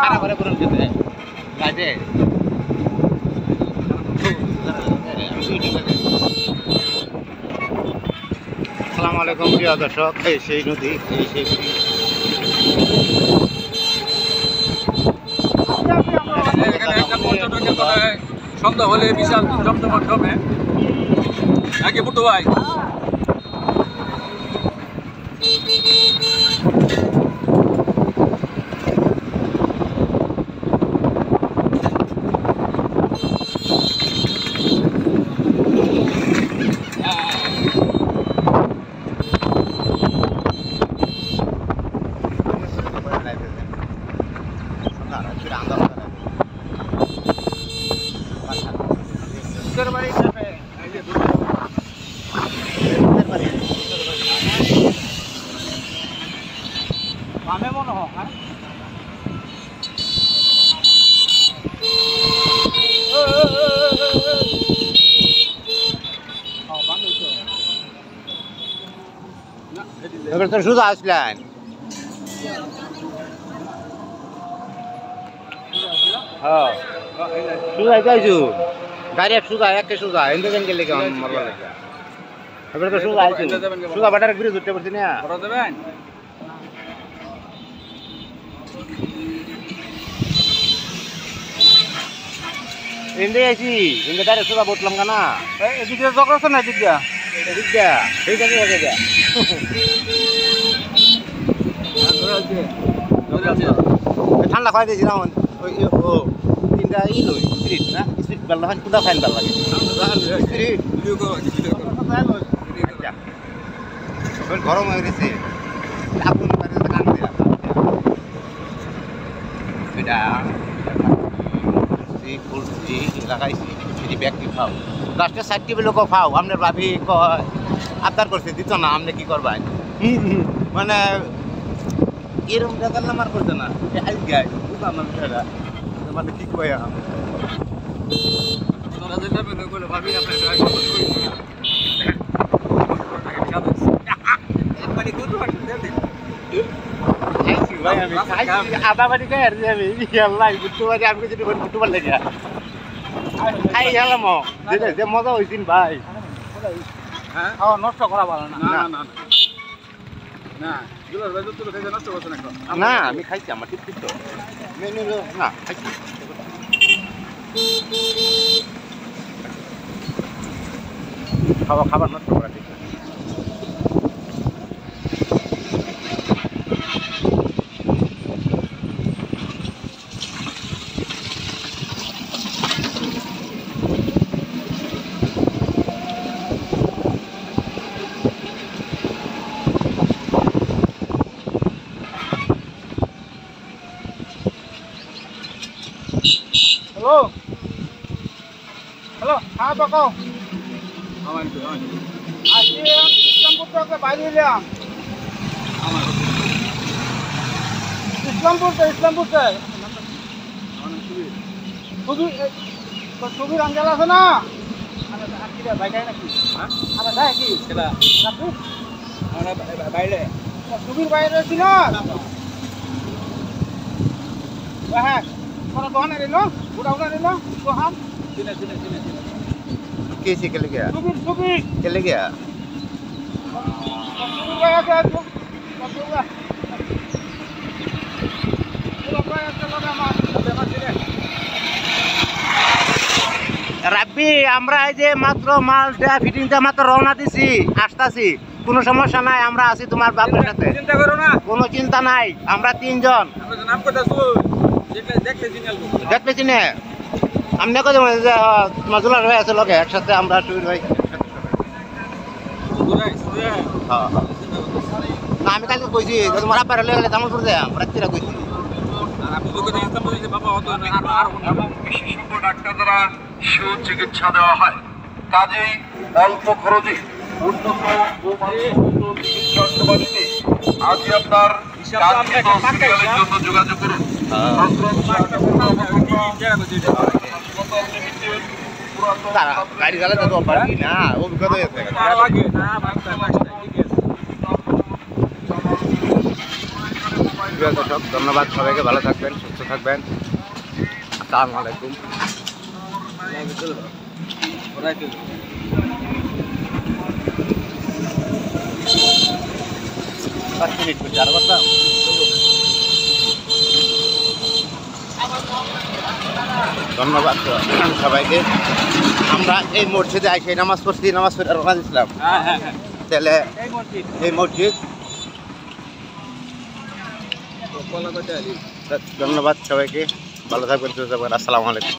খারাপ করে পূরণ করতে লাইটে আসসালামু আলাইকুম প্রিয় দর্শক, এই সেই নদী, এই সেই সন্ধ্যা হলে বিশাল জমজমাট জমে আগে বুটু ভাই মনে হয় এবার তো সোজা আসলেন, হ্যাঁ সোজা যাইছু গাড়ি সোজা একে সোজা এনতে যান গেলে কেমন মারবা লাগে। এবার তো সোজা আইছু, সোজা বাটার ব্রিজ উঠতে পারছি না। বড় দেবেন এনতে আইছি, এনতে ডাইরেক্ট সোজা বটলাম কেনা এদিকে জগর আছে না এদিকে এদিকে ঠিক আছে হয়ে যা ঠান্ডা খাওয়াই দিয়েছি না ওই ও তিনটা ই লই স্পিরিট না স্পিরিট বেলা হয় কুদা ফাইন বেলা লাগে স্পিরিট গরম হয়ে গেছে আগুন মারে কান দিয়া এটা ফুলছি লাগাইছি এটি ব্যক্তি খাও লাস্টে 60 কিলো খাও আপনার ভাবি আবদার করছে দিত না, আপনি কি করবেন মানে এরকম টাকার নামার করছে না মানে কি কয় আধা বাড়ি খাই আর আমি বুঝতে পারি আমি যদি বুঝতে পারলে খাই গেলাম যে মজা হয়েছিল ভাই। নষ্ট করা ভালো না না আমি খাইছি আমার ঠিক ঠিক তো না খাইছি খাবার নষ্ট করা ঠিক না। হ্যালো হ্যালো হ্যাঁ বাকো আজকে ইসলামপুর থেকে বাইরে এলাম। ইসলামপুর ছবির আঞ্জাল আছে না বাইরে ছবির বাইরে ছিল হ্যাঁ দোকানে নিল উড়া নিল দোকান कैसे चले गया ছবি चले गया রাব্বি আমরা এই যে মাত্র মালটা ফিটিংটা মাত্র রওনা দিছি, আসতাছি, কোনো সমস্যা নাই, আমরা আছি তোমার বাপের সাথে, চিন্তা করো না, কোনো চিন্তা নাই, আমরা তিনজন দেখতে চিনে আমি দেখো মজুলার হয়ে আছে লোকে একসাথে আমরা টুর ভাই। না আমি কালকে কইছি তোমার আব্বার হলে গেলে জামালপুর যাই রাত্রিরা কইছি ডাক্তার দ্বারা সুচিকিৎসা দেওয়া হয়, কাজেই অল্প খরচে উন্নত চিকিৎসা সেবা নিতে আজই আপনার জন্য যোগাযোগ করুন। গাড়ি চালাতে তো পারি না, অভিজ্ঞতা হয়েছে। ধন্যবাদ, সবাইকে ভালো থাকবেন, সুস্থ থাকবেন। থাকবেন। আসসালামু আলাইকুম। ধন্যবাদ সবাইকে। আমরা এই মসজিদে আইসে নামাজ পড়ছি, নামাজ পড়ে রওনা দিয়েছিলাম। তাহলে এই মসজিদ। ধন্যবাদ সবাইকে, ভালো থাকবেন, সুস্থ থাকবেন। আসসালামু আলাইকুম।